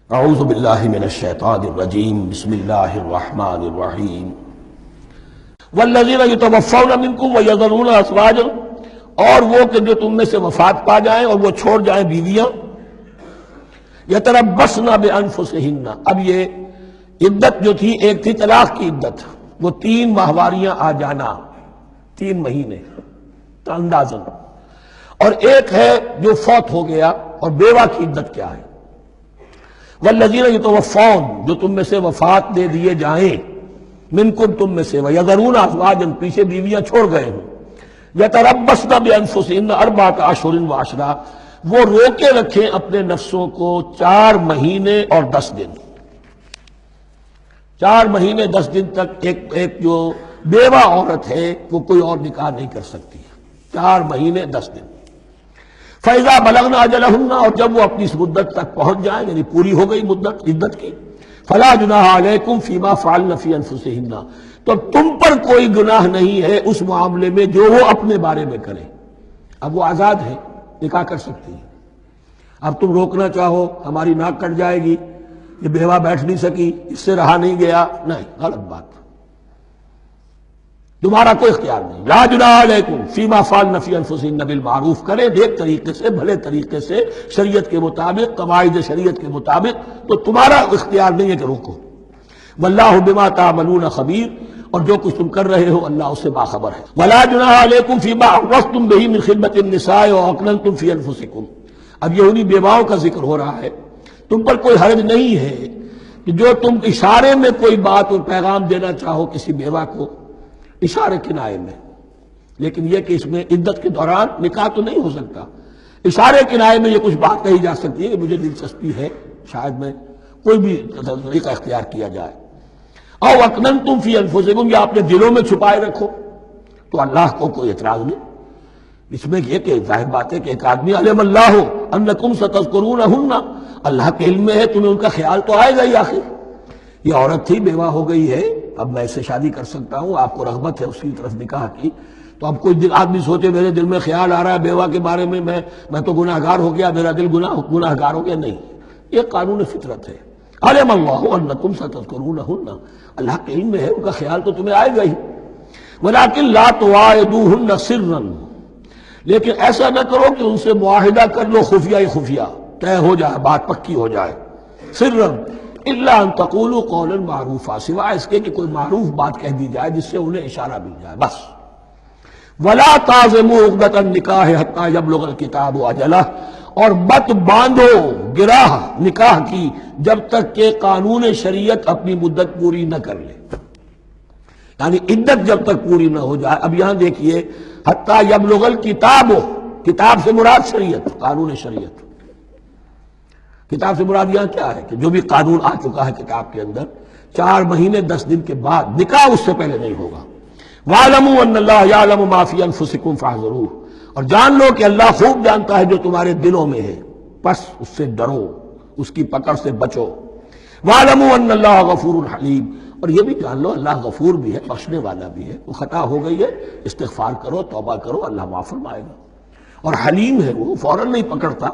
اعوذ باللہ من الشیطان الرجیم بسم اللہ الرحمن الرحیم والذین یتوفون منکم ویذرون ازواجا، اور وہ کہ جو تم میں سے وفات پا جائیں اور وہ چھوڑ جائیں بیویاں، یتربصن بانفسہن، اب یہ عدت جو تھی ایک تھی طلاق کی عدت، وہ 3 ماہواریاں آ جانا، 3 مہینے اندازن، اور ایک ہے جو فوت ہو گیا، اور بیوہ کی عدت کیا ہے؟ والذین یتوفون، جو تم میں سے وفات دے دیے جائیں، منکم تم میں سے، ویذرون ازواجا، پیچھے بیویاں چھوڑ گئے ہوں، یتربصن بانفسہن 4 اشہر وعشرا، وہ روکے رکھیں اپنے نفسوں کو 4 مہینے اور 10 دن، 4 مہینے 10 دن تک ایک جو بیوہ عورت ہے وہ کوئی اور نکاح نہیں کر سکتی، 4 مہینے 10 دن۔ فَإِذَا بَلَغْنَ أَجَلَهُنَّ، اور جب وہ اپنی اس مدت تک پہنچ جائیں، یعنی پوری ہو گئی مدت عدت کی، فَلَا جُنَاحَ عَلَيْكُمْ فِي مَا فَعَلْنَ فِي أَنفُسِهِنَّ، تو تم پر کوئی گناہ نہیں ہے اس معاملے میں جو وہ اپنے بارے میں کریں۔ اب وہ آزاد ہے، نکاح کر سکتی ہے۔ اب تم روکنا چاہو، ہماری ناک کٹ جائے گی، یہ بیوہ بیٹھ نہیں سکی، اس سے رہا نہیں گیا، نہیں، غلط بات، تمہارا کوئی اختیار نہیں۔ لا جناح علیکم فیما فعلن فی انفسہن بالمعروف، کرے نیک طریقے سے، بھلے طریقے سے، شریعت کے مطابق، قواعد شریعت کے مطابق، تو تمہارا اختیار نہیں ہے کہ روکو۔ واللہ بما تعملون خبیر، اور جو کچھ تم کر رہے ہو اللہ اس سے باخبر ہے۔ ولا جناح علیکم فیما عرضتم به من خطبۃ النساء واکننتم فی انفسکم، اب یہ انہی بیواؤں کا ذکر ہو رہا ہے۔ تم پر کوئی حرج نہیں ہے کہ جو تم اشارے میں کوئی بات اور پیغام دینا چاہو کسی بیوہ کو، اشارے کنائے میں، لیکن یہ کہ اس میں عدت کے دوران نکاح تو نہیں ہو سکتا، اشارے کنائے میں یہ کچھ بات کہی جا سکتی ہے کہ مجھے دلچسپی ہے، شاید میں کوئی بھی طریقہ اختیار کیا جائے۔ او اکننتم فی انفسکم، یا اپنے دلوں میں چھپائے رکھو، تو اللہ کو کوئی اعتراض نہیں۔ اس میں یہ کہ ظاہر بات ہے کہ ایک آدمی علم اللہ انکم ستذکرونہن، اللہ کے علم میں ہے تمہیں ان کا خیال تو آئے گا ہی، آخر یہ عورت تھی، بیوہ ہو گئی ہے، اب میں اس سے شادی کر سکتا ہوں، آپ کو رغبت ہے اس کی طرف نکاح کی، تو اب کوئی آدمی سوچے میرے دل میں خیال آ رہا ہے بیوہ کے بارے میں، میں تو گناہ گار ہو گیا، میرا دل گناہ گار ہو گیا، نہیں، یہ قانون فطرت ہے۔ علم اللہ انکم ستذکرونہن، اللہ کے علم میں ہے ان کا خیال تو تمہیں آئے گا ہی۔ ولکن لا تواعدوہن سرا، لیکن ایسا نہ کرو کہ ان سے معاہدہ کر لو خفیہ خفیہ، طے ہو جائے، بات پکی ہو جائے، سرا الا ان تقولوا قولا معروفا، سوائے اس کے کہ کوئی معروف بات کہہ دی جائے جس سے انہیں اشارہ مل جائے، بس۔ ولا تعزموا عقدۃ النکاح حتی یبلغ الکتاب اجلہ، اور مت باندھو گراہ نکاح کی جب تک کہ قانون شریعت اپنی مدت پوری نہ کر لے، یعنی عدت جب تک پوری نہ ہو جائے۔ اب یہاں دیکھیے حتی یبلغ الکتاب، کتاب سے مراد شریعت، قانون شریعت، کتاب سے مراد یہاں کیا ہے کہ جو بھی قانون آ چکا ہے کتاب کے اندر، 4 مہینے 10 دن کے بعد نکاح اس سے پہلے نہیں ہوگا۔ وَاعْلَمُوا أَنَّ اللَّهَ يَعْلَمُ مَا فِي أَنفُسِكُمْ فَاحْذَرُوهُ، اور جان لو کہ اللہ خوب جانتا ہے جو تمہارے دلوں میں ہے، پس اس سے ڈرو، اس کی پکڑ سے بچو۔ وَاعْلَمُوا أَنَّ اللَّهَ غَفُورٌ حَلِيمٌ، اور یہ بھی جان لو اللہ غفور بھی ہے، بخشنے والا بھی ہے، وہ خطا ہو گئی ہے، استغفار کرو، توبہ کرو، اللہ معاف فرمائے گا۔ اور حلیم ہے، وہ فوراً نہیں پکڑتا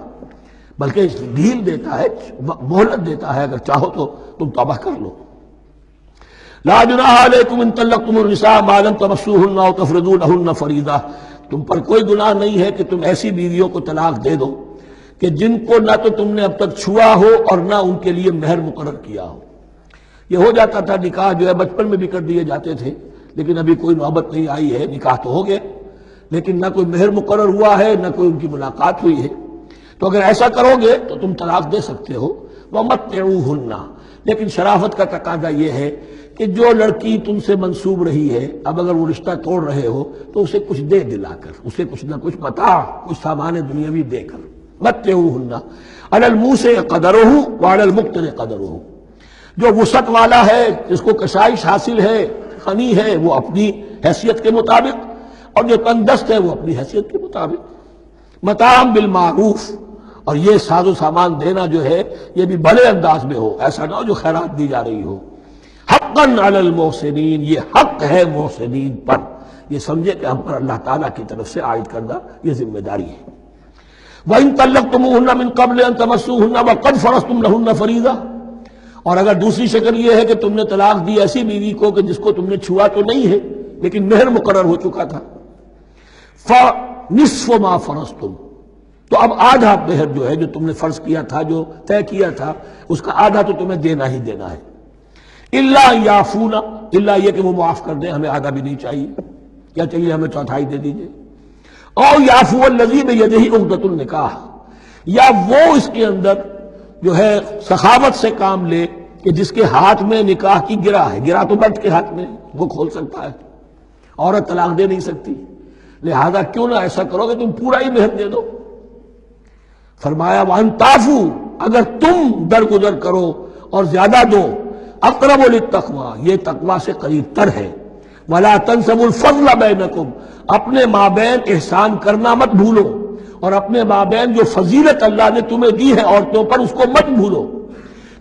بلکہ ڈھیل دیتا ہے، مہلت دیتا ہے، اگر چاہو تو تم توبہ کر لو۔ لا جناح علیکم ان طلقتم النساء ما لم تمسوهن او تفرضوا لهن فریضہ، تم پر کوئی گناہ نہیں ہے کہ تم ایسی بیویوں کو طلاق دے دو کہ جن کو نہ تو تم نے اب تک چھوا ہو اور نہ ان کے لیے مہر مقرر کیا ہو۔ یہ ہو جاتا تھا نکاح جو ہے بچپن میں بھی کر دیے جاتے تھے، لیکن ابھی کوئی نوبت نہیں آئی ہے، نکاح تو ہو گیا لیکن نہ کوئی مہر مقرر ہوا ہے، نہ کوئی ان کی ملاقات ہوئی ہے، تو اگر ایسا کرو گے تو تم طلاق دے سکتے ہو۔ وَمَتِّعُوهُنَّ، لیکن شرافت کا تقاضا یہ ہے کہ جو لڑکی تم سے منسوب رہی ہے، اب اگر وہ رشتہ توڑ رہے ہو تو اسے کچھ دے دلا کر، اسے کچھ نہ کچھ متاع، کچھ سامان دنیاوی دے کر۔ مَتِّعُوهُنَّ عَلَى الْمُوسِعِ قَدَرُهُ وَعَلَى الْمُقْتِرِ قَدَرُهُ، جو وسعت والا ہے، جس کو کشائش حاصل ہے، غنی ہے، وہ اپنی حیثیت کے مطابق، اور جو تنگ دست ہے وہ اپنی حیثیت کے مطابق۔ متاعا بالمعروف، اور یہ ساز و سامان دینا جو ہے یہ بھی بھلے انداز میں ہو، ایسا نہ ہو جو خیرات دی جا رہی ہو۔ حقا علی المحسنین، یہ حق ہے محسنین پر، یہ سمجھے کہ ہم پر اللہ تعالیٰ کی طرف سے عائد کردہ یہ ذمہ داری ہے۔ وَإِن طَلَّقْتُمُوهُنَّ مِن قَبْلِ أَن تَمَسُّوهُنَّ وَقَدْ فَرَضْتُمْ لَهُنَّ فَرِيضَةً، اور اگر دوسری شکل یہ ہے کہ تم نے طلاق دی ایسی بیوی کو کہ جس کو تم نے چھوا تو نہیں ہے لیکن مہر مقرر ہو چکا تھا، فَنِصْفُ مَا فَرَضْتُمْ، تو اب آدھا مہر جو ہے جو تم نے فرض کیا تھا، جو طے کیا تھا، اس کا آدھا تو تمہیں دینا ہی دینا ہے۔ الا یعفون، الا یہ کہ وہ معاف کر دیں، ہمیں آدھا بھی نہیں چاہیے، کیا چاہیے ہمیں چوتھائی دے دیجیے۔ اور یعفو الذی بیدہ عقدۃ النکاح، یا وہ اس کے اندر جو ہے سخاوت سے کام لے کہ جس کے ہاتھ میں نکاح کی گرہ ہے، گرہ تو مرد کے ہاتھ میں ہے، وہ کھول سکتا ہے، عورت طلاق دے نہیں سکتی، لہذا کیوں نہ ایسا کرو کہ تم پورا ہی مہر دے دو۔ فرمایا وَأَن تَعْفُوا، اگر تم درگزر کرو اور زیادہ دو، اقرب للتقوی، یہ تقوی سے قریب تر ہے۔ وَلَا تَنْسَبُوا الْفَضْلَ بَيْنَكُمْ، اپنے مابین احسان کرنا مت بھولو، اور اپنے مابین جو فضیلت اللہ نے تمہیں دی ہے عورتوں پر اس کو مت بھولو۔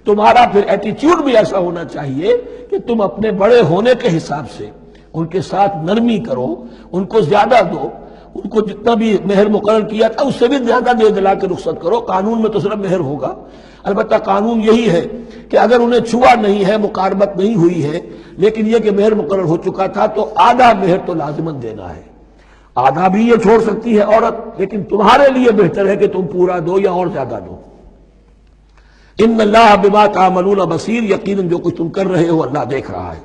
تمہارا پھر ایٹیچیوڈ بھی ایسا ہونا چاہیے کہ تم اپنے بڑے ہونے کے حساب سے ان کے ساتھ نرمی کرو، ان کو زیادہ دو، ان کو جتنا بھی مہر مقرر کیا تھا اس سے بھی زیادہ دے دلا کے رخصت کرو۔ قانون میں تو صرف مہر ہوگا، البتہ قانون یہی ہے کہ اگر انہیں چھوا نہیں ہے، مقاربت نہیں ہوئی ہے، لیکن یہ کہ مہر مقرر ہو چکا تھا تو آدھا مہر تو لازماً دینا ہے۔ آدھا بھی یہ چھوڑ سکتی ہے عورت، لیکن تمہارے لیے بہتر ہے کہ تم پورا دو یا اور زیادہ دو۔ ان اللہ بما تعملون بصیر، یقیناً جو کچھ تم کر رہے ہو اللہ دیکھ رہا ہے۔